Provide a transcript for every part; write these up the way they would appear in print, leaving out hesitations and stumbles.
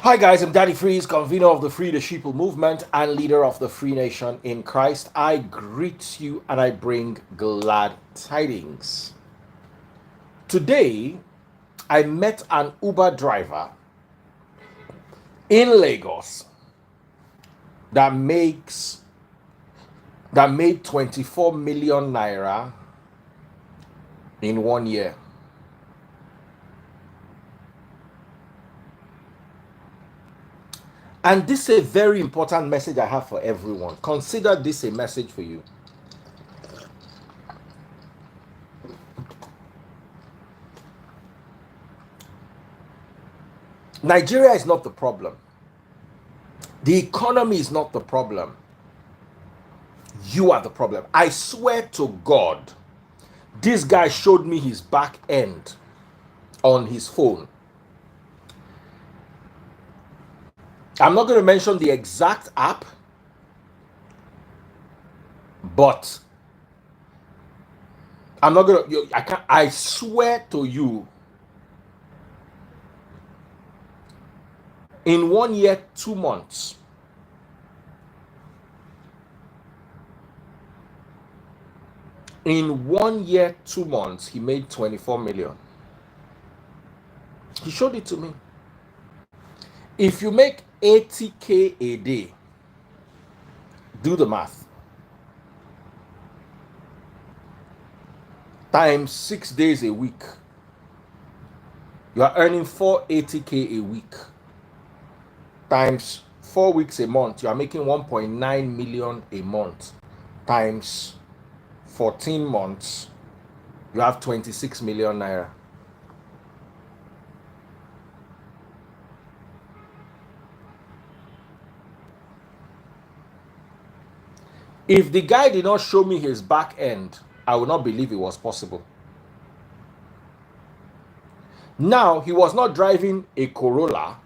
Hi guys, I'm Daddy Freeze, convener of the Free the Sheeple movement and leader of the Free Nation in Christ. I greet you and I bring glad tidings. Today, I met an Uber driver in Lagos that made 24 million naira in 1 year. And this is a very important message I have for everyone. Consider this a message for you. Nigeria is not the problem. The economy is not the problem. You are the problem. I swear to God, this guy showed me his back end on his phone. I'm not going to mention the exact app, but I'm not going to, I swear to you, in 1 year, 2 months, in 1 year, 2 months, he made 24 million. He showed it to me. If you make 80K a day, do the math, times 6 days a week, you are earning 480K a week, times 4 weeks a month, you are making 1.9 million a month, times 14 months, you have 26 million naira. If the guy did not show me his back end, I would not believe it was possible. Now, he was not driving a Corolla.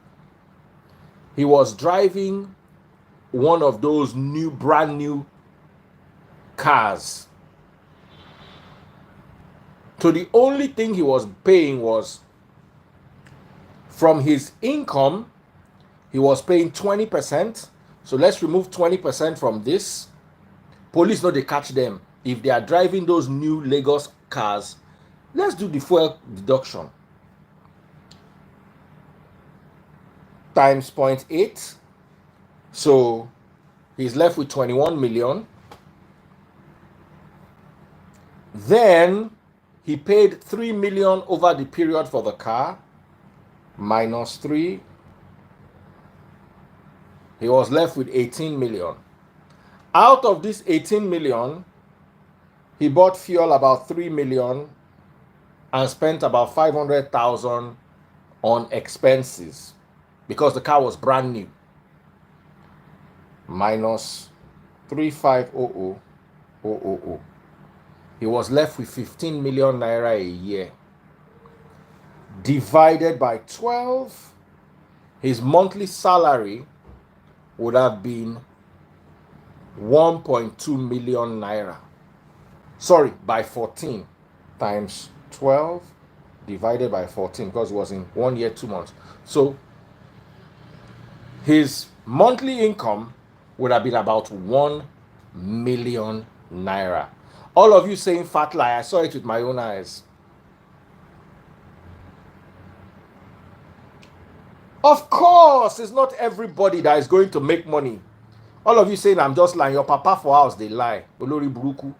He was driving one of those brand new cars. So the only thing he was paying was from his income, he was paying 20%. So let's remove 20% from this. Police know they catch them. If they are driving those new Lagos cars, let's do the fuel deduction. Times 0.8. So he's left with 21 million. Then he paid 3 million over the period for the car, minus 3. He was left with 18 million. Out of this 18 million, he bought fuel about 3 million and spent about 500,000 on expenses because the car was brand new. Minus 3,500,000. He was left with 15 million naira a year. Divided by 12, his monthly salary would have been 1.2 million naira. Sorry, by 14 times 12 divided by 14 because it was in 1 year, 2 months. So his monthly income would have been about 1 million naira. All of you saying fat lie, I saw it with my own eyes. Of course, it's not everybody that is going to make money. All of you saying I'm just lying. Your papa for house, they lie. Olori Buruku.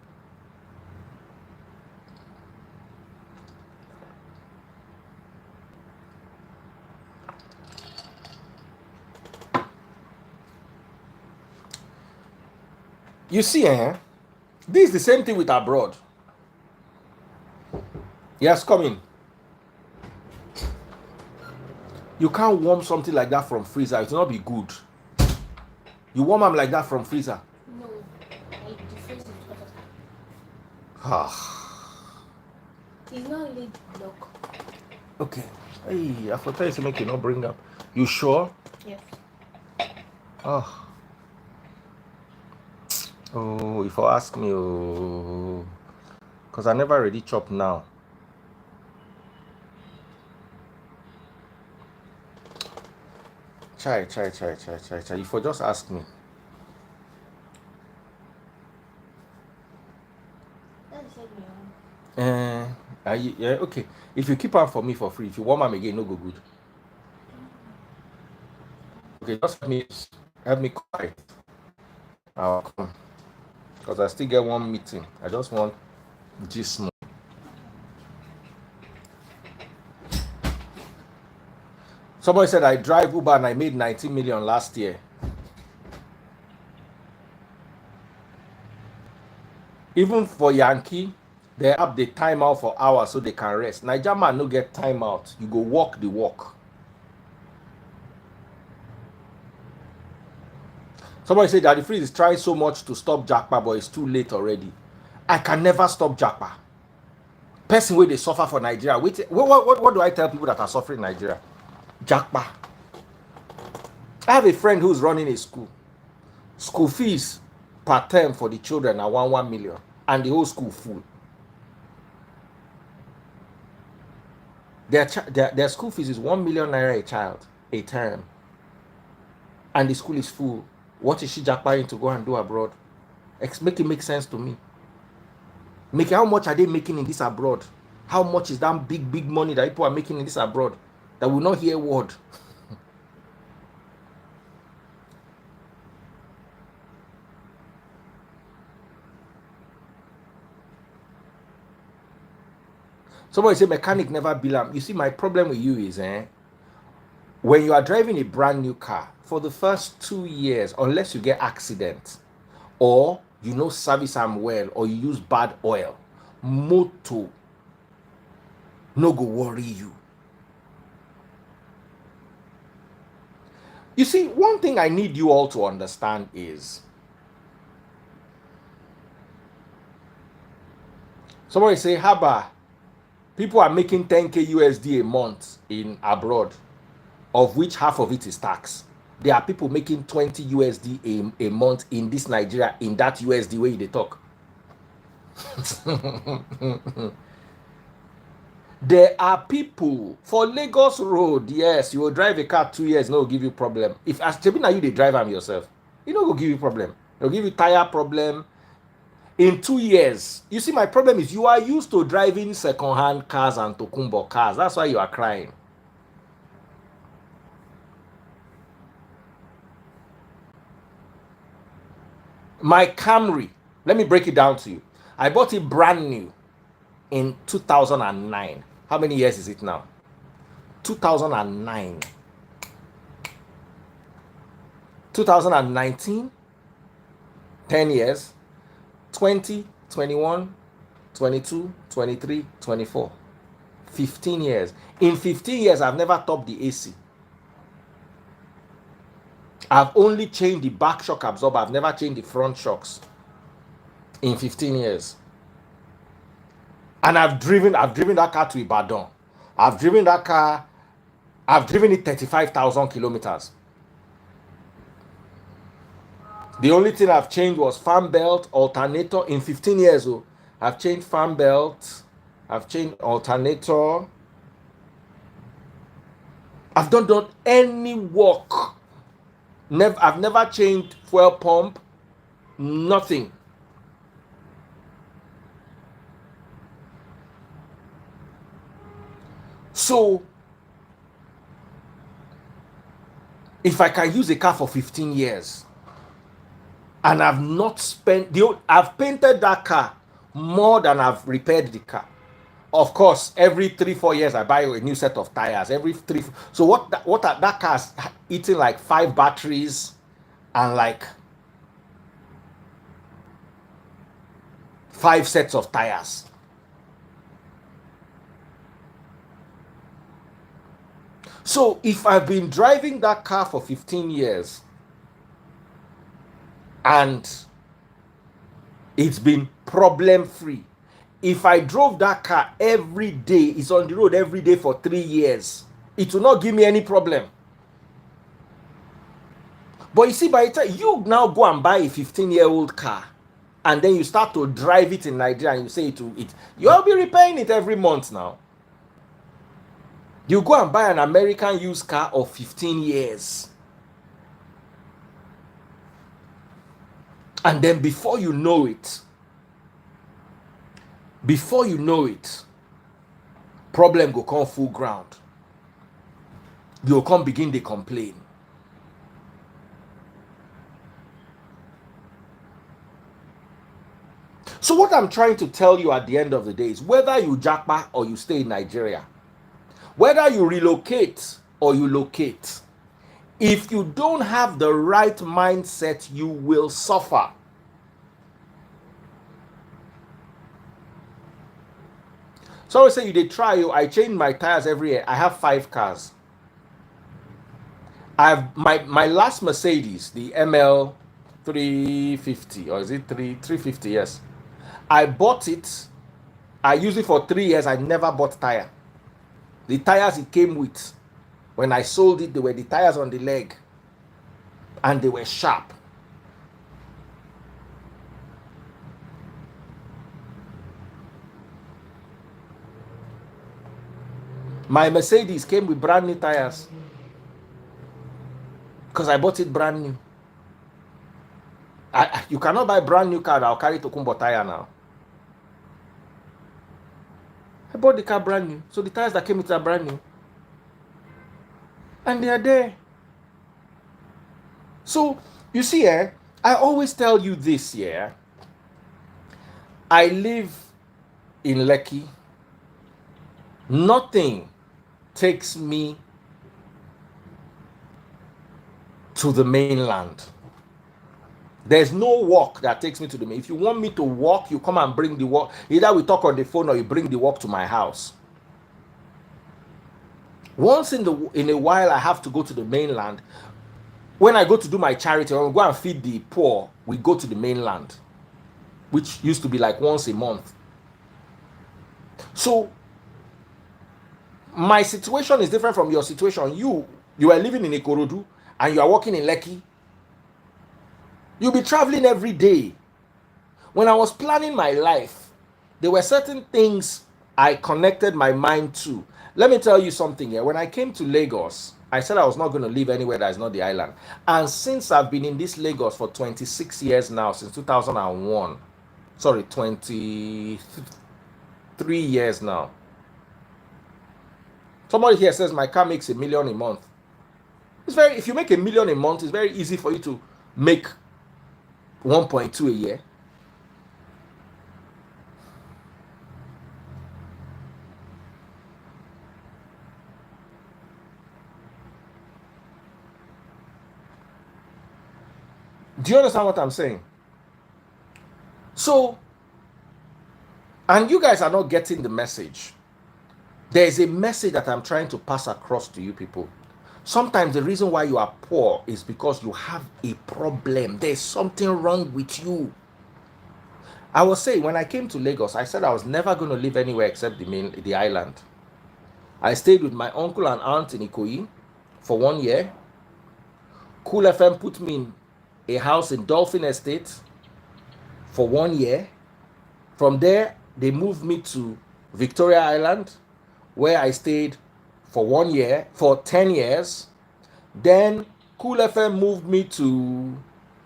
You see, this is the same thing with abroad. Yes, come in. You can't warm something like that from freezer. It will not be good. You warm them like that from freezer. No, I defrost it with water. It's not lid block. Okay. Hey, I thought you make you not bring up. You sure? Yes. Oh, if you ask me, because I never really chop now. Chai. You for just ask me. That's the same. Yeah, okay. If you keep on for me for free, if you want them again, no go good. Okay, just help me quiet. I'll come. Because I still get one meeting. I just want this small. Somebody said I drive Uber and I made 19 million last year. Even for Yankee, they have the time out for hours so they can rest. Niger man no get time out. You go walk the walk. Somebody said that the freeze is trying so much to stop Jackpa, but it's too late already. I can never stop Jackpa. Person where they suffer for Nigeria. What do I tell people that are suffering in Nigeria? Jackpa. I have a friend who's running a school. School fees per term for the children are 1 million, and the whole school full. Their school fees is 1 million naira a child a term, and the school is full. What is she jackpotting to go and do abroad? Make it make sense to me. How much are they making in this abroad? How much is that big money that people are making in this abroad that will not hear a word? Somebody say mechanic never bill am. You see, my problem with you is when you are driving a brand new car for the first 2 years, unless you get accident or you know service am well or you use bad oil, motor no go worry you. You see, one thing I need you all to understand is somebody say, Haba, people are making 10k USD a month in abroad, of which half of it is tax. There are people making 20 USD a month in this Nigeria, in that USD way they talk. There are people for Lagos Road, yes, you will drive a car 2 years, no give you problem. If as Chebina you they drive them yourself, you know go give you problem. They'll give you tire problem. In 2 years, you see, my problem is you are used to driving second-hand cars and Tokumbo cars. That's why you are crying. My Camry, let me break it down to you. I bought it brand new in 2009. How many years is it now? 2009. 2019, 10 years. 20, 21, 22, 23, 24. 15 years. In 15 years, I've never topped the AC. I've only changed the back shock absorber. I've never changed the front shocks in 15 years. And I've driven that car to Ibadan. I've driven it 35,000 kilometers. The only thing I've changed was fan belt, alternator in 15 years. I've changed fan belt, I've changed alternator. I've not done any work. I've never changed fuel pump, nothing. So, if I can use a car for 15 years, and I've not spent I've painted that car more than I've repaired the car. Of course, every 3-4 years I buy a new set of tires. Every 3. So that car's eating like 5 batteries and like 5 sets of tires. So if I've been driving that car for 15 years and it's been problem free, if I drove that car every day, it's on the road every day for 3 years, it will not give me any problem. But you see, by the time you now go and buy a 15-year-old car and then you start to drive it in Nigeria and you say you'll be repairing it every month now. You go and buy an American used car of 15 years. And then before you know it, problem go come full ground. You come begin to complain. So what I'm trying to tell you at the end of the day is whether you japa or you stay in Nigeria, whether you relocate or you locate, if you don't have the right mindset, you will suffer. So I say you did try you. I change my tires every year. I have 5 cars. I've my last Mercedes, the ML 350, or is it 350? Yes. I bought it. I used it for 3 years. I never bought tire. The tires it came with, when I sold it, they were the tires on the leg, and they were sharp. My Mercedes came with brand new tires because I bought it brand new. You cannot buy brand new car that will carry Tokumbo tire now. I bought the car brand new, so the tires that came with are brand new, and they are there. So you see, I always tell you this. I live in Lekki. Nothing takes me to the mainland. There's no walk that takes me to the mainland. If you want me to walk, you come and bring the walk. Either we talk on the phone or you bring the walk to my house. Once in a while, I have to go to the mainland. When I go to do my charity, when we go and feed the poor, we go to the mainland, which used to be like once a month. So my situation is different from your situation. You are living in Ikorodu and you are working in Lekki. You'll be traveling every day. When I was planning my life, there were certain things I connected my mind to. Let me tell you something here. When I came to Lagos, I said I was not going to live anywhere that is not the island. And since I've been in this Lagos for 26 years now, since 2001, 23 years now. Somebody here says my car makes $1 million a month. If you make $1 million a month, it's very easy for you to make 1.2 a year. Do you understand what I'm saying? So, and you guys are not getting the message. There is a message that I'm trying to pass across to you people. Sometimes the reason why you are poor is because you have a problem. There's something wrong with you. I was saying, when I came to Lagos, I said I was never going to live anywhere except the island. I stayed with my uncle and aunt in Ikoyi for 1 year. Cool FM put me in a house in Dolphin Estate for 1 year. From there, they moved me to Victoria Island, where I stayed for 1 year, for 10 years. Then Cool FM moved me to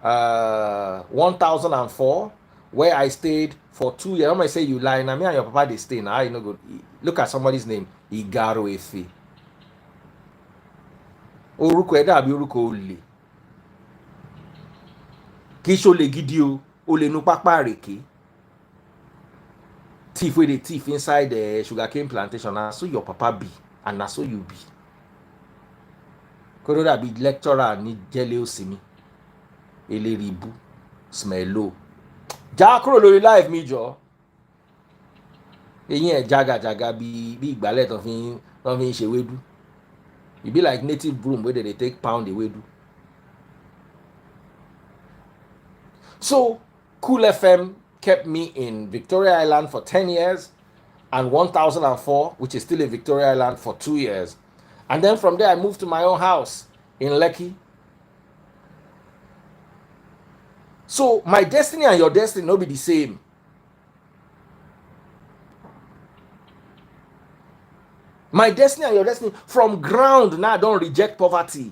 1004, where I stayed for 2 years. I'm going to say you lie. Now, me and your papa, they stay now. You know, go look at somebody's name. Igaro Efe. Oruko Eda abi Oruko Ole. Kisho le gidi o. Ole nu papa reke. Thief wey dey thief inside the sugarcane plantation. Na so your papa be, and na so you be. Koro da be lecturer ni Jele Osimi. Eleribu. Smello. Ja kúrò lórí live mi jọ. Eyin e jaga bi ìgbálẹ̀ ton fi ṣe wedu. E be like native broom wey they take pound the wedu. So Cool FM kept me in Victoria Island for 10 years and 1004, which is still in Victoria Island, for 2 years. And then from there, I moved to my own house in Lekki. So my destiny and your destiny no be the same. My destiny and your destiny, from ground, now I don't reject poverty.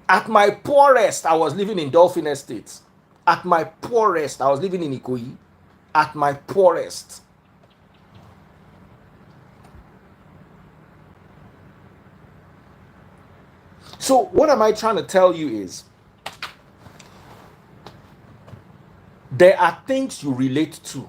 At my poorest, I was living in Dolphin Estates. At my poorest, I was living in Ikoyi. At my poorest. So what am I trying to tell you is, there are things you relate to.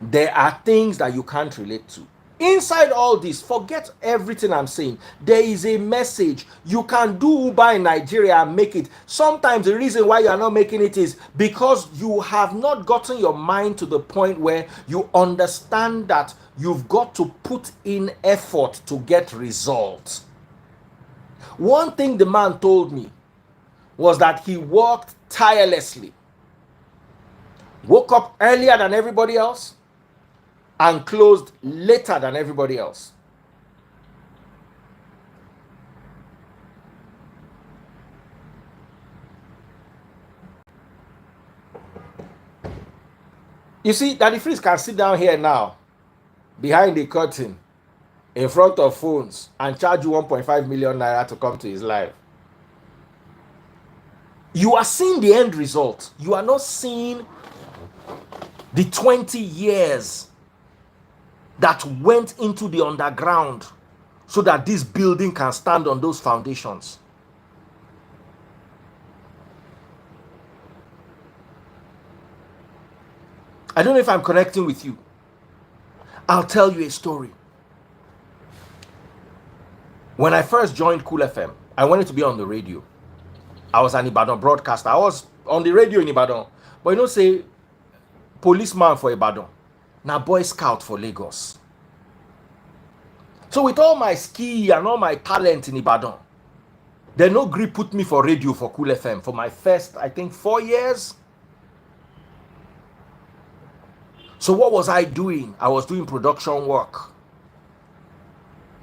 There are things that you can't relate to. Inside all this, forget everything I'm saying. There is a message. You can do Uber in Nigeria and make it. Sometimes the reason why you are not making it is because you have not gotten your mind to the point where you understand that you've got to put in effort to get results. One thing the man told me was that he worked tirelessly, woke up earlier than everybody else, and closed later than everybody else. You see, Daddy Freeze can sit down here now, behind the curtain, in front of phones, and charge you 1.5 million naira to come to his live. You are seeing the end result. You are not seeing the 20 years that went into the underground so that this building can stand on those foundations. I don't know if I'm connecting with you. I'll tell you a story. When I first joined Cool FM, I wanted to be on the radio. I was an Ibadan broadcaster. I was on the radio in Ibadan. But you know, say, policeman for Ibadan. Now Boy Scout for Lagos. So with all my skill and all my talent in Ibadan, they no gree put me for radio for Cool FM for my first, I think, 4 years. So what was I doing? I was doing production work.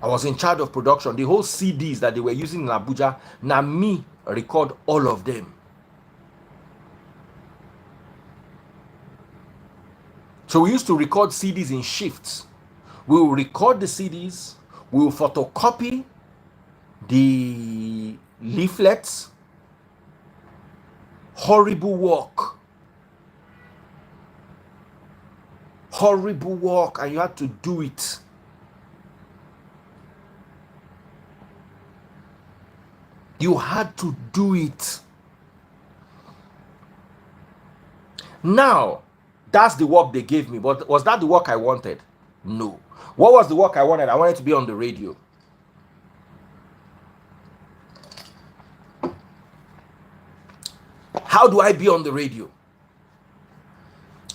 I was in charge of production. The whole CDs that they were using in Abuja, now me record all of them. So we used to record CDs in shifts. We will record the CDs, we will photocopy the leaflets. Horrible work. Horrible work, and you had to do it. You had to do it. Now, that's the work they gave me. But was that the work I wanted? No. What was the work I wanted? I wanted to be on the radio. How do I be on the radio?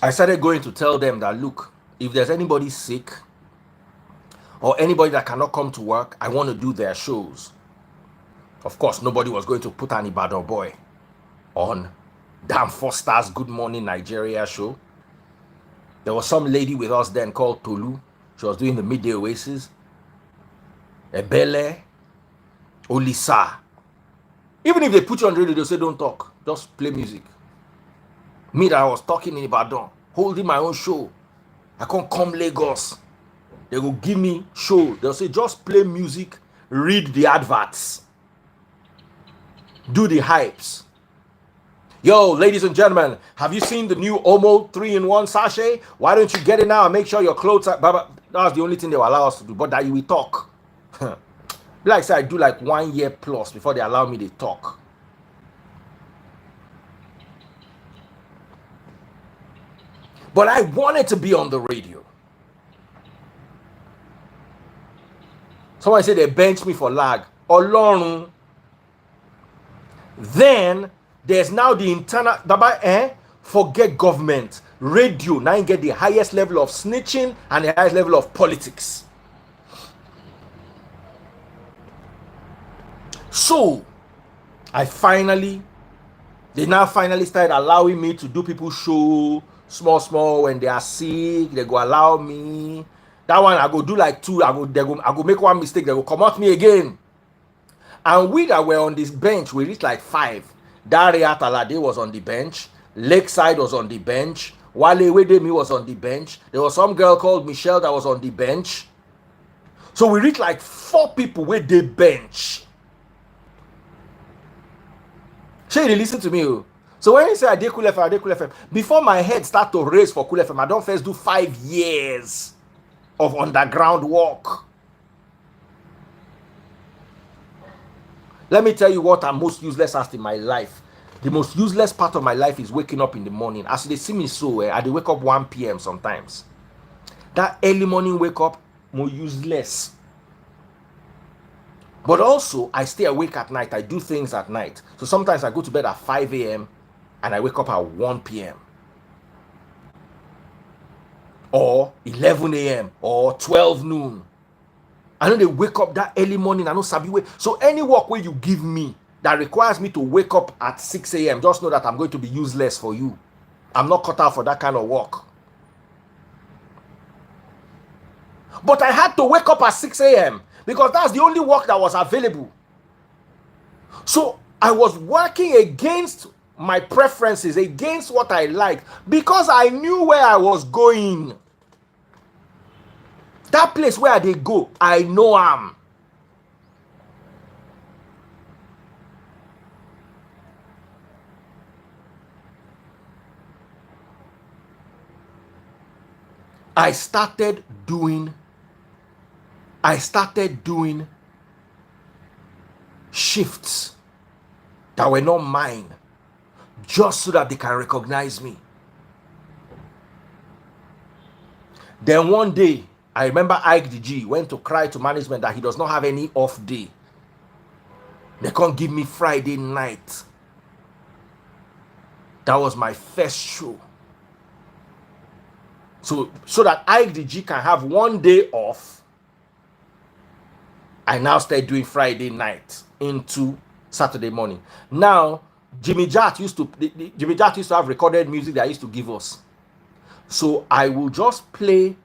I started going to tell them that, look, if there's anybody sick or anybody that cannot come to work, I want to do their shows. Of course, nobody was going to put an Ibadan boy on Dan Foster's Good Morning Nigeria show. There was some lady with us then called Tolu. She was doing the Midday Oasis. Ebele, Olisa. Even if they put you on the radio, they'll say, don't talk. Just play music. Me that I was talking in Ibadan, holding my own show. I can't come Lagos. They will give me show. They'll say, just play music, read the adverts, do the hypes. Yo, ladies and gentlemen, have you seen the new Omo 3-in-1 sachet? Why don't you get it now and make sure your clothes are... That's the only thing they will allow us to do, but that you will talk. Like I said, I do like 1 year plus before they allow me to talk. But I wanted to be on the radio. Someone said they benched me for lag. Olorun. Then there's now the internal. Forget government. Radio now you get the highest level of snitching and the highest level of politics. So they now finally started allowing me to do people's show. Small when they are sick, they go allow me. That one I go do like 2. I go make one mistake, they go come out me again. And we that were on this bench, we reached like 5. Daria Talade was on the bench, Lakeside was on the bench, Wale Wedemi was on the bench. There was some girl called Michelle that was on the bench. So we reached like 4 people with the bench. Sure, they listen to me. Oh. So when you say I did Cool FM, before my head start to race for Cool FM, I don't first do 5 years of underground work. Let me tell you what I'm most useless as in my life. The most useless part of my life is waking up in the morning. As they see me so, I do wake up 1 p.m. sometimes. That early morning wake up, more useless. But also, I stay awake at night. I do things at night. So sometimes I go to bed at 5 a.m. and I wake up at 1 p.m. or 11 a.m. or 12 noon. I know they wake up that early morning. I know sabi way. So any work where you give me that requires me to wake up at 6 a.m., just know that I'm going to be useless for you. I'm not cut out for that kind of work. But I had to wake up at 6 a.m. because that's the only work that was available. So I was working against my preferences, against what I like, because I knew where I was going. That place where they go, I know I'm. I started doing shifts that were not mine, just so that they can recognize me. Then one day, I remember Ike the G went to cry to management that he does not have any off day. They can't give me Friday night. That was my first show. So that Ike the G can have 1 day off, I now start doing Friday night into Saturday morning. Now, Jimmy Jat used to have recorded music that I used to give us. So I will just play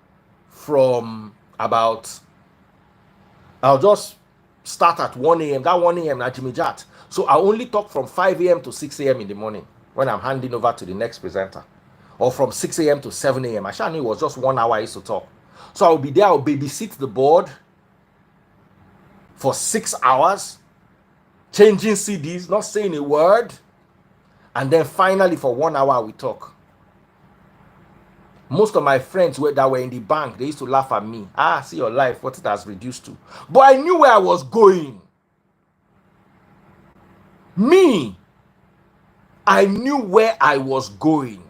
from about, I'll just start at 1 a.m. That 1 a.m. at Jimmy Jat. So I only talk from 5 a.m. to 6 a.m. in the morning when I'm handing over to the next presenter. Or from 6 a.m. to 7 a.m. I sure knew it was just 1 hour I used to talk. So I'll be there, I'll babysit the board for 6 hours, changing CDs, not saying a word. And then finally for 1 hour we talk. Most of my friends that were in the bank, they used to laugh at me. See your life, what it has reduced to. But I knew where I was going. I knew where I was going.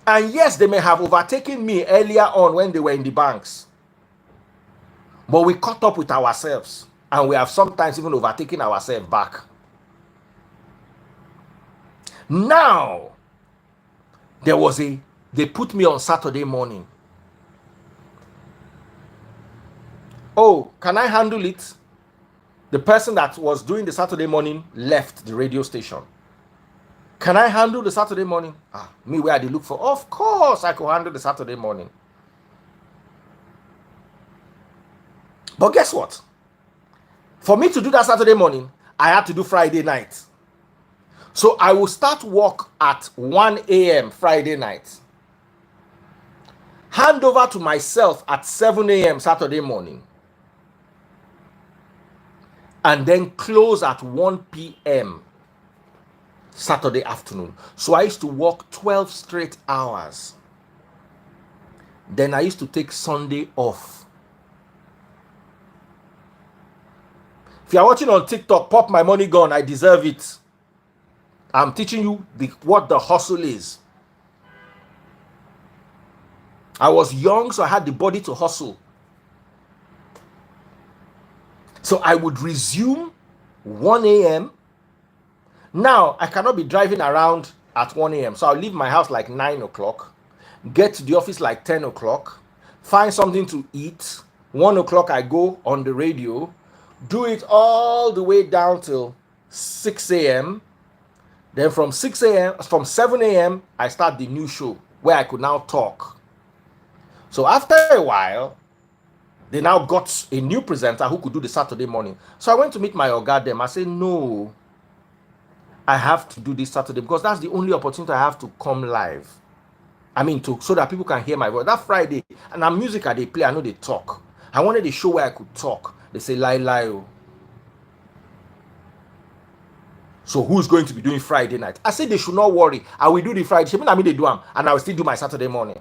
And yes, they may have overtaken me earlier on when they were in the banks. But we caught up with ourselves. And we have sometimes even overtaken ourselves back. Now, they put me on Saturday morning. Oh, can I handle it? The person that was doing the Saturday morning left the radio station. Can I handle the Saturday morning? Me where they look for? Of course I could handle the Saturday morning. But guess what? For me to do that Saturday morning, I had to do Friday night. So I will start work at 1 a.m. Friday night. Hand over to myself at 7 a.m. Saturday morning. And then close at 1 p.m. Saturday afternoon. So I used to work 12 straight hours. Then I used to take Sunday off. If you are watching on TikTok, pop my money gun, I deserve it. I'm teaching you what the hustle is. I was young, so I had the body to hustle. So I would resume 1 a.m. Now, I cannot be driving around at 1 a.m. So I'll leave my house like 9 o'clock, get to the office like 10 o'clock, find something to eat. 1 o'clock, I go on the radio, do it all the way down till 6 a.m. Then from 7 a.m., I start the new show where I could now talk. So after a while, they now got a new presenter who could do the Saturday morning. So I went to meet my oga them. I said, no, I have to do this Saturday because that's the only opportunity I have to come live. I mean, so that people can hear my voice. That Friday, and our music they play, I know they talk. I wanted a show where I could talk. They say, lie. So who's going to be doing Friday night? I said they should not worry. I will do the Friday. She mean I mean they do them, and I will still do my Saturday morning.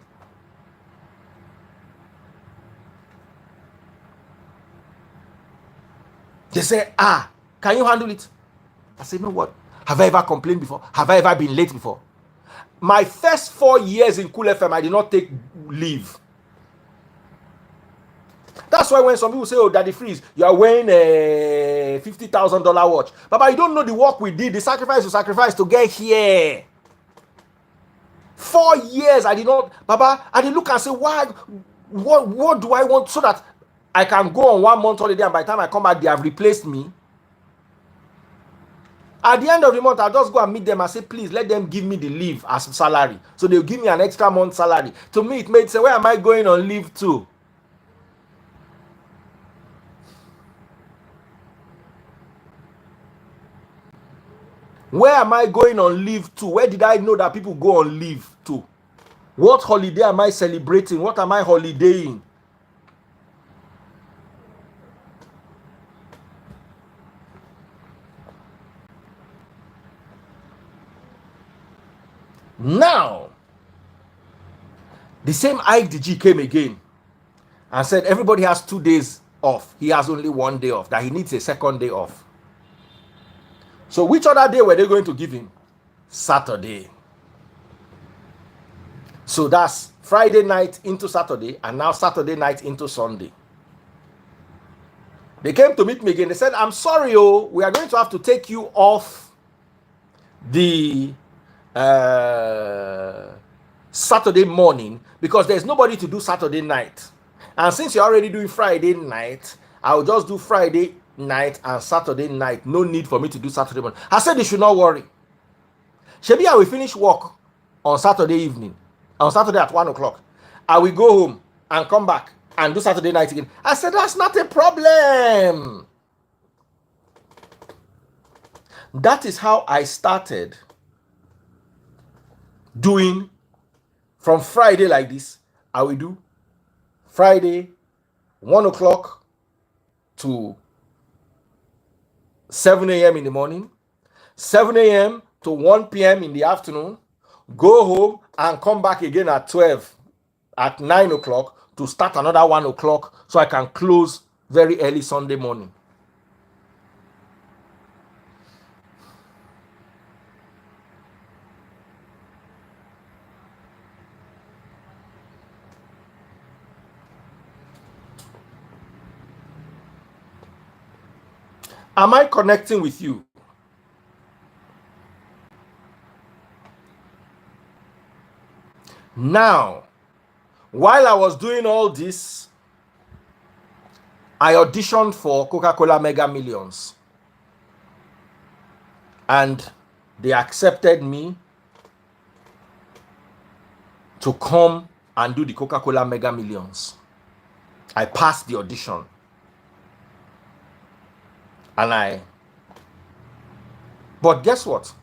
They say, can you handle it? I said, you know what? Have I ever complained before? Have I ever been late before? My first 4 years in Cool FM, I did not take leave. That's why when some people say, oh, Daddy Freeze, you are wearing a $50,000 watch. Baba, you don't know the work we did, the sacrifice we sacrificed to get here. 4 years, I did not, Baba, I did look and say, why, what do I want so that I can go on 1 month holiday and by the time I come back, they have replaced me. At the end of the month, I'll just go and meet them and say, please, let them give me the leave as salary. So they'll give me an extra month salary. To me, it made say, where am I going on leave to? Where am I going on leave to? Where did I know that people go on leave to? What holiday am I celebrating? What am I holidaying? Now, the same IDG came again and said everybody has 2 days off. He has only 1 day off, that he needs a second day off. So which other day were they going to give him? Saturday. So that's Friday night into Saturday, and now Saturday night into Sunday. They came to meet me again. They said, I'm sorry, we are going to have to take you off the Saturday morning because there's nobody to do Saturday night. And since you're already doing Friday night, I'll just do Friday night and Saturday night. No need for me to do Saturday morning. I said they should not worry. Shebi, I will finish work on Saturday evening, on Saturday at 1 o'clock. I will go home and come back and do Saturday night again. I said, that's not a problem. That is how I started doing from Friday like this. I will do Friday 1 o'clock to 7 a.m. in the morning, 7 a.m. to 1 p.m. in the afternoon, go home and come back again at 12, at 9 o'clock to start another 1 o'clock so I can close very early Sunday morning. Am I connecting with you? Now, while I was doing all this, I auditioned for Coca-Cola Mega Millions. And they accepted me to come and do the Coca-Cola Mega Millions. I passed the audition. But guess what?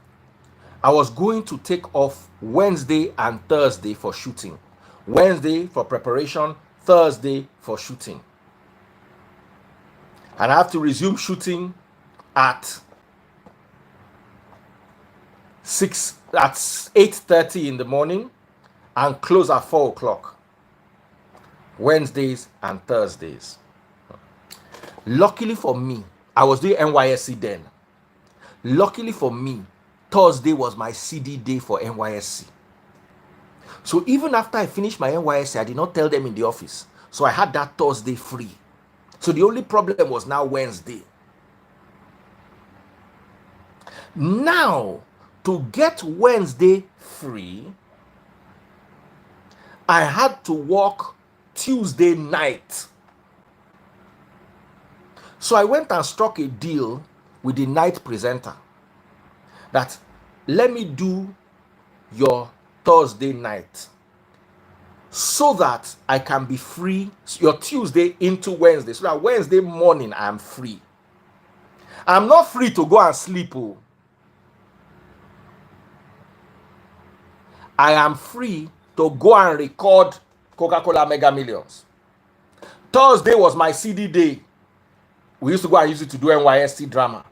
I was going to take off Wednesday and Thursday for shooting. Wednesday for preparation, Thursday for shooting. And I have to resume shooting at 8:30 in the morning and close at 4 o'clock. Wednesdays and Thursdays. Luckily for me, I was doing NYSC then. Luckily for me, Thursday was my CD day for NYSC. So even after I finished my NYSC, I did not tell them in the office. So I had that Thursday free. So the only problem was now Wednesday. Now, to get Wednesday free, I had to work Tuesday night. So I went and struck a deal with the night presenter that let me do your Thursday night so that I can be free your Tuesday into Wednesday, so that Wednesday morning I am free. I'm not free to go and sleep. I am free to go and record Coca-Cola Mega Millions. Thursday was my CD day. We used to go and use it to do NYSC drama.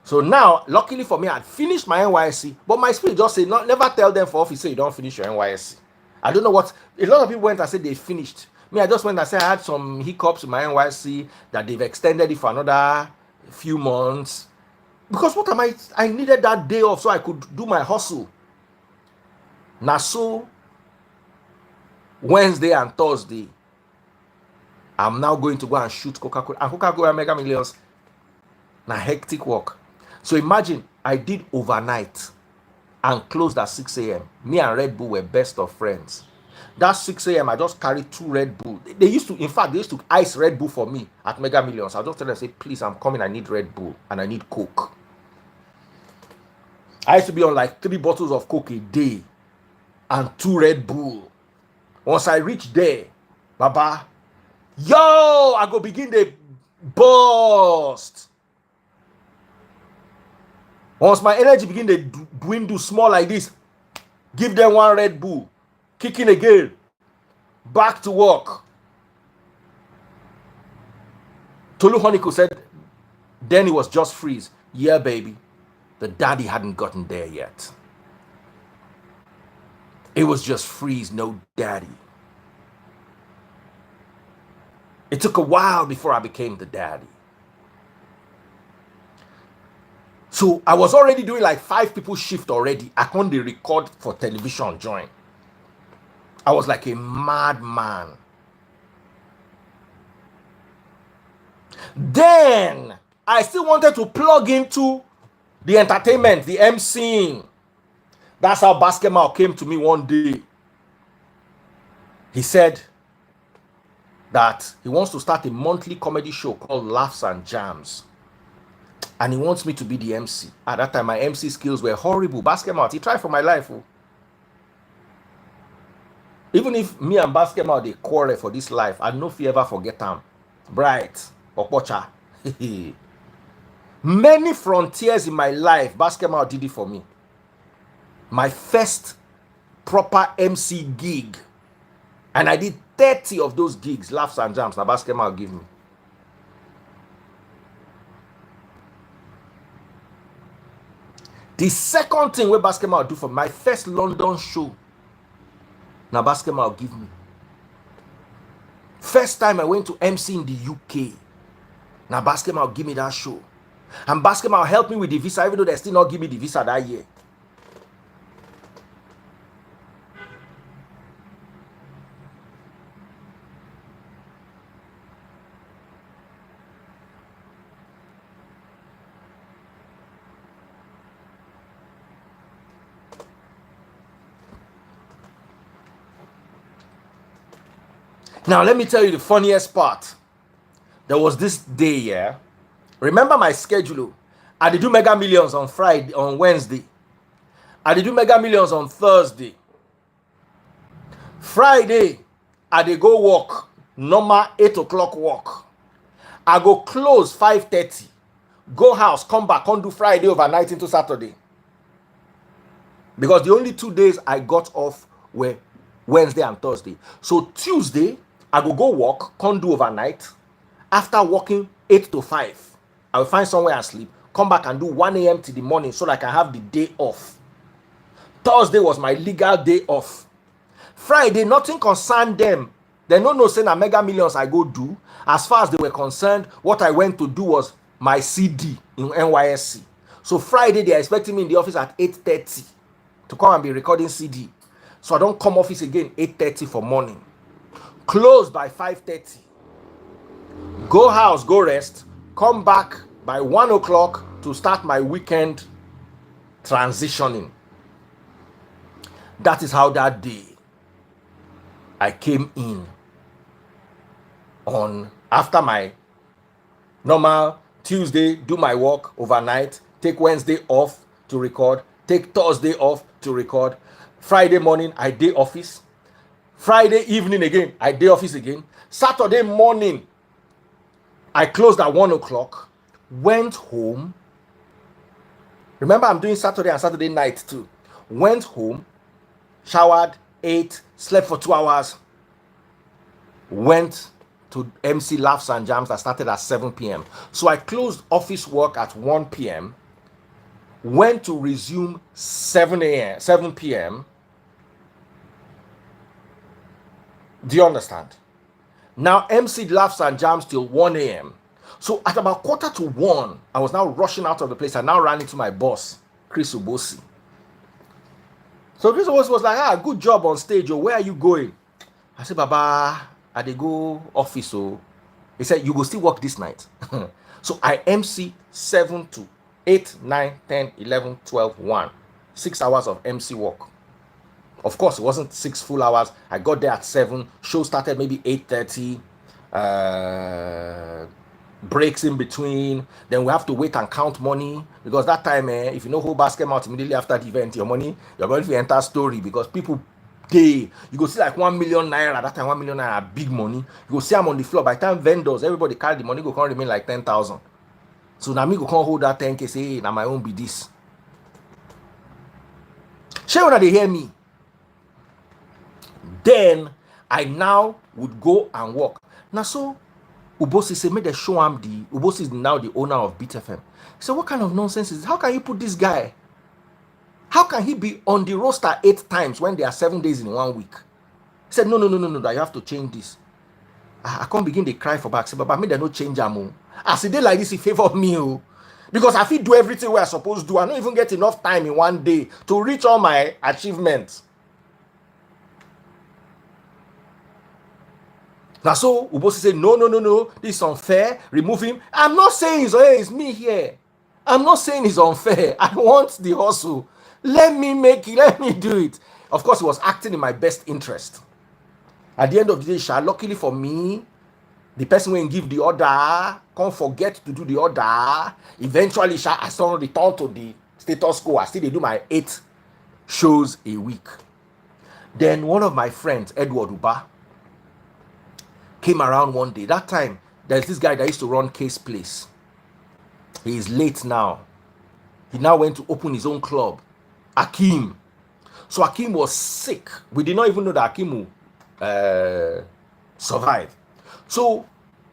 So now, luckily for me, I'd finished my NYSC, but my spirit just said, no, never tell them for office, say you don't finish your NYSC. I don't know what, a lot of people went and said they finished. Me, I just went and said I had some hiccups in my NYSC, that they've extended it for another few months. Because what am I needed that day off so I could do my hustle. Now, so Wednesday and Thursday, I'm now going to go and shoot Coca-Cola. And Coca-Cola Mega Millions, na hectic work. So imagine I did overnight and closed at 6 a.m. Me and Red Bull were best of friends. That 6 a.m. I just carried 2 Red Bull. They used to ice Red Bull for me at Mega Millions. I just tell them, say, please, I'm coming. I need Red Bull and I need Coke. I used to be on like 3 bottles of Coke a day and 2 Red Bull. Once I reach there, Baba, yo, I go begin the burst. Once my energy begin to dwindle small like this, give them 1 Red Bull, kicking again, back to work. Tolu Honeyko said, then it was just freeze. Yeah, baby, the daddy hadn't gotten there yet. It was just freeze, no daddy. It took a while before I became the daddy. So I was already doing like 5 people shift already. I can't record for television join. I was like a madman. Then I still wanted to plug into the entertainment, the MCing. That's how Basketball came to me one day. He said that he wants to start a monthly comedy show called Laughs and Jams. And he wants me to be the MC. At that time, my MC skills were horrible. Basketball, he tried for my life. Oh. Even if me and Basketball, they quarrel for this life, I know if you ever forget them. Bright, Opocha. Many frontiers in my life, Basketball did it for me. My first proper MC gig. And I did 30 of those gigs, Laughs and Jams, that Basketball give me. The second thing where Basketball do for my first London show, now Basketball give me. First time I went to MC in the UK, now Basketball give me that show. And Basketball helped me with the visa, even though they still not give me the visa that year. Now, let me tell you the funniest part. There was this day, yeah. Remember my schedule. I did do Mega Millions on Friday, on Wednesday. I did do Mega Millions on Thursday. Friday, I did go work. Normal 8 o'clock work. I go close 5:30. Go house, come back, come do Friday overnight into Saturday. Because the only 2 days I got off were Wednesday and Thursday. So Tuesday, I go work, come do overnight. After working 8 to 5, I will find somewhere and sleep. Come back and do 1 a.m. to the morning so that I can have the day off. Thursday was my legal day off. Friday, nothing concerned them. They don't know say na Mega Millions I go do. As far as they were concerned, what I went to do was my CD in NYSC. So Friday, they are expecting me in the office at 8:30 to come and be recording CD. So I don't come office again 8:30 for morning. Close by 5:30. Go house, go rest. Come back by 1 o'clock to start my weekend transitioning. That is how that day I came in on after my normal Tuesday, do my work overnight, take Wednesday off to record, take Thursday off to record. Friday morning, I day office. Friday evening again, I day office again. Saturday morning, I closed at 1 o'clock, went home. Remember, I'm doing Saturday and Saturday night too. Went home, showered, ate, slept for 2 hours, went to MC Laughs and Jams that started at 7 p.m. So I closed office work at 1 p.m. Went to resume 7 p.m. Do you understand? Now MC laughs and jams till 1 a.m. So at about 1:45, I was now rushing out of the place. I now ran into my boss, Chris Ubosi. So Chris Ubosi was like, good job on stage. Oh, where are you going? I said, Baba, I dey go office. Oh. He said, you go still work this night. So I MC 7 to 8, 9, 10, 11, 12, 1. 6 hours of MC work. Of course, it wasn't 6 full hours. I got there at 7. Show started maybe 8:30. Breaks in between. Then we have to wait and count money. Because that time, if you know who basket out immediately after the event, your money, you're going to enter story. Because people pay. You go see like 1 million naira. That time, 1 million naira, big money. You go see them on the floor. By the time vendors, everybody carry the money, go come remain like 10,000. So now me go come hold that 10K, say, hey, now my own be this. Sure, when they hear me. Then I now would go and work. Now so Ubosi said, make the show him the Ubosi is now the owner of Beat FM. He said, what kind of nonsense is this? How can you put this guy? How can he be on the roster 8 times when there are 7 days in 1 week? He said, no, that you have to change this. I can't begin to cry for back. I said, Baba, make them no change am. As a day like this, he favor me. Because I feel do everything where I supposed to do. I don't even get enough time in 1 day to reach all my achievements. Now so Ubosi said, no, this is unfair, remove him. I'm not saying it's me here. I'm not saying it's unfair. I want the hustle. Let me make it, let me do it. Of course, he was acting in my best interest. At the end of the day, luckily for me, the person when give the order, can't forget to do the order. Eventually, I still return to the status quo. I still do my 8 shows a week. Then one of my friends, Edward Uba, came around one day. That time, there's this guy that used to run Case Place. He is late now. He now went to open his own club, Akeem. So Akeem was sick. We did not even know that Akeem would survive. So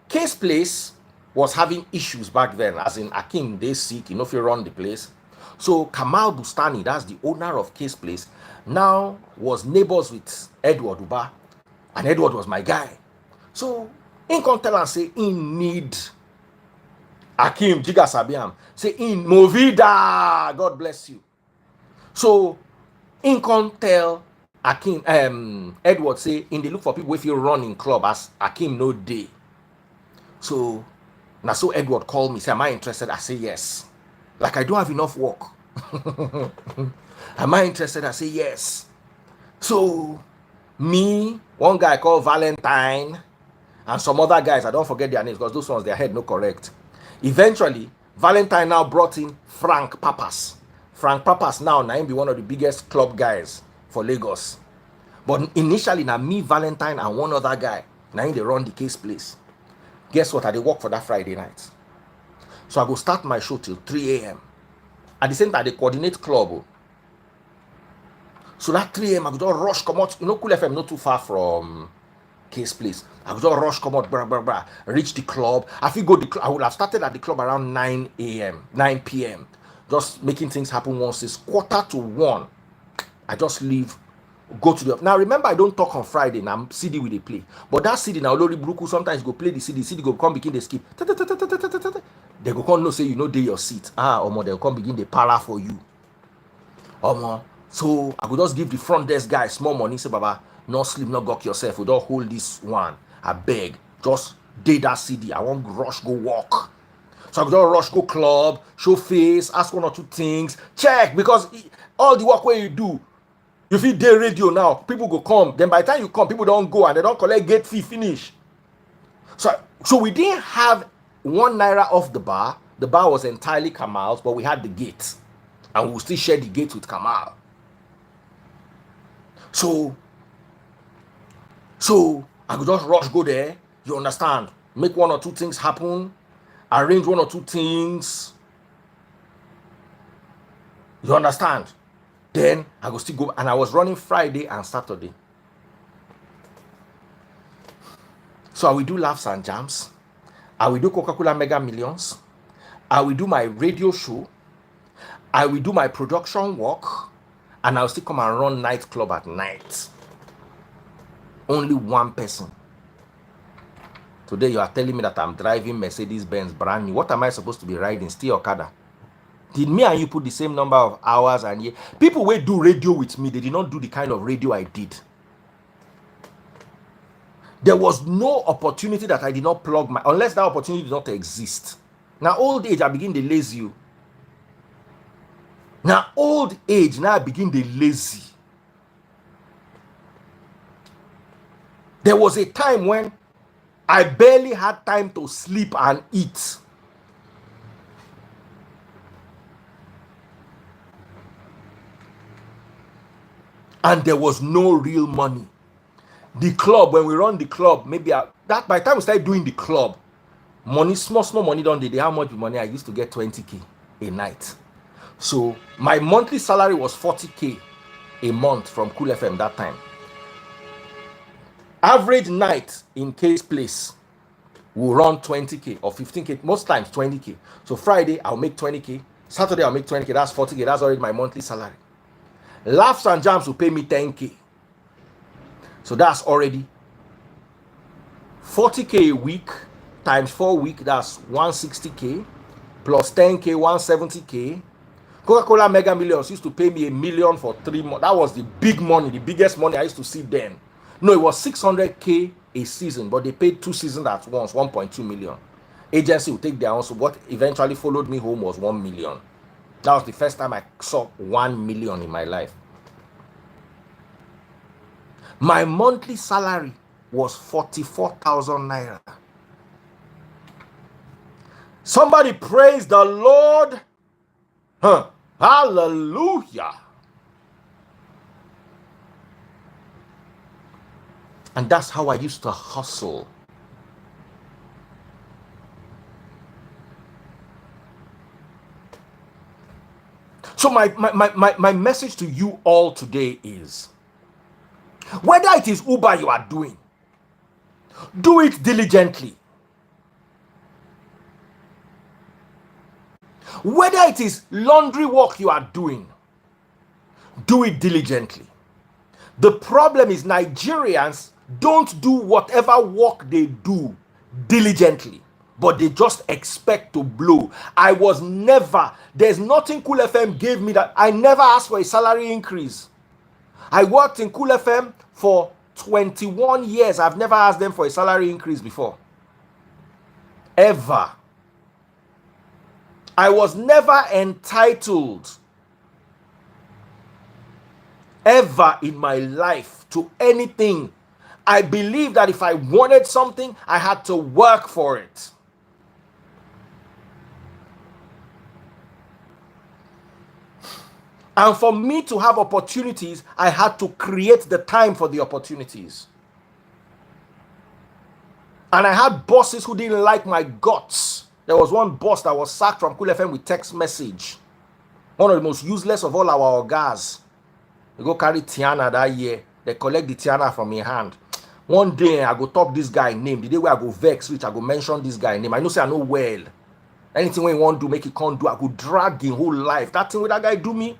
Case Place was having issues back then, as in Akeem, they sick, if you run the place. So Kamal Bustani, that's the owner of Case Place, now was neighbors with Edward Uba. And Edward was my guy. So, in can tell and say, in need Akeem, Jiga Sabiam, say, in Movida, God bless you. So, in can tell Akeem, Edward say, in the look for people if you run in club as Akeem no day. So, now so Edward called me, say, am I interested? I say, yes. Like, I don't have enough work. Am I interested? I say, yes. So, me, one guy called Valentine, and some other guys, I don't forget their names because those ones, their head no correct. Eventually, Valentine now brought in Frank Papas. Frank Papas now be one of the biggest club guys for Lagos. But initially, now me, Valentine, and one other guy, now they run the Case Place. Guess what? I dey work for that Friday night. So I go start my show till 3 a.m. At the same time, they coordinate club. So that 3 a.m. I go just rush, come out. You know, Cool FM not too far from Case Place. I would just rush, come out, reach the club. I I would have started at the club around 9 p.m. Just making things happen once it's 1:45. I just leave, go to the. Now remember, I don't talk on Friday. Now CD with the play, but that CD now Lori Bruku sometimes go play the CD go come begin the skip. They go come no say you know dey your seat. Omo, they go come begin the para for you. Omo, so I could just give the front desk guy small money. Say, Baba, no sleep, no gawk yourself. We don't hold this one. I beg, just day that CD. I won't rush, go walk. So I could just rush, go club, show face, ask 1 or 2 things, check, because all the work where you do, you feel day radio now, people go come. Then by the time you come, people don't go and they don't collect gate fee finish. So we didn't have 1 naira off the bar. The bar was entirely Kamal's, but we had the gate. And we'll still share the gate with Kamal. So I could just rush, go there. You understand? Make 1 or 2 things happen. Arrange 1 or 2 things. You understand? Then I go still go. And I was running Friday and Saturday. So I will do laughs and jams. I will do Coca-Cola Mega Millions. I will do my radio show. I will do my production work, and I'll still come and run nightclub at night. Only one person. Today you are telling me that I'm driving Mercedes-Benz brand new. What am I supposed to be riding? Still Okada. Did me and you put the same number of hours and years? People will do radio with me. They did not do the kind of radio I did. There was no opportunity that I did not plug my, unless that opportunity did not exist. Now old age, I begin to lazy you. Now old age, now I begin to lazy. There was a time when I barely had time to sleep and eat. And there was no real money. The club, when we run the club, maybe that by the time we started doing the club, money, small money don't they how much money I used to get 20k a night. So my monthly salary was 40k a month from Cool FM that time. Average night in Case Place will run 20k or 15k, most times 20k. So Friday I'll make 20k, Saturday I'll make 20k, that's 40k, that's already my monthly salary. Laughs and Jams will pay me 10k. So that's already 40k a week times 4 weeks, that's 160k plus 10k, 170k. Coca-Cola Mega Millions used to pay me $1 million for 3 months. That was the big money, the biggest money I used to see then. No, it was 600k a season, but they paid 2 seasons at once, 1.2 million. Agency would take their own. So what eventually followed me home was 1 million. That was the first time I saw 1 million in my life. My monthly salary was 44,000 naira. Somebody praise the Lord. Hallelujah. And that's how I used to hustle. So my message to you all today is, whether it is Uber you are doing, do it diligently. Whether it is laundry work you are doing, do it diligently. The problem is Nigerians don't do whatever work they do diligently, but they just expect to blow. I was never, there's nothing Cool FM gave me that I never asked for a salary increase. I worked in Cool FM for 21 years. I've never asked them for a salary increase before. Ever. I was never entitled ever in my life to anything. I believe that if I wanted something, I had to work for it. And for me to have opportunities, I had to create the time for the opportunities. And I had bosses who didn't like my guts. There was one boss that was sacked from Cool FM with text message. One of the most useless of all our guys. They go carry Tiana that year. They collect the Tiana from my hand. One day I go talk this guy name. The day where I go vex, which I go mention this guy name. I know say I know well. Anything when you want to do, make it can't do. I go drag in whole life. That thing with that guy do me.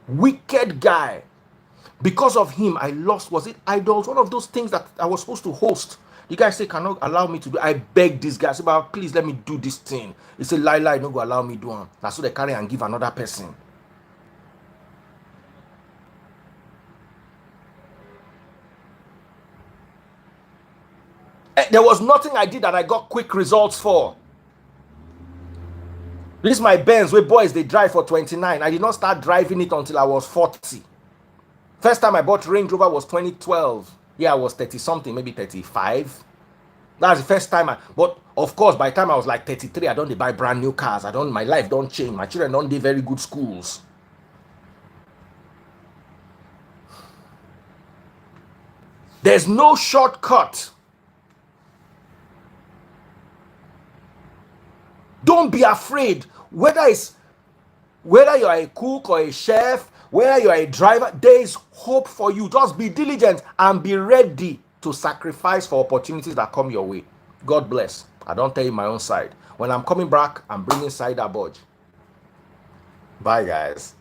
Wicked guy. Because of him, I lost, was it Idols? One of those things that I was supposed to host. The guy said, cannot allow me to do. I begged this guy. I said, but please let me do this thing. He said, lie, no go allow me do it. That's so they carry and give another person. There was nothing I did that I got quick results for. This is my Benz where boys they drive for 29. I did not start driving it until I was 40. First time I bought Range Rover was 2012. Yeah, I was 30 something, maybe 35. That's the first time but of course by the time I was like 33, I don't buy brand new cars. My life don't change. My children don't do very good schools. There's no shortcut. Don't be afraid. Whether you're a cook or a chef, whether you're a driver, there is hope for you. Just be diligent and be ready to sacrifice for opportunities that come your way. God bless. I don't tell you my own side. When I'm coming back, I'm bringing side a budge. Bye, guys.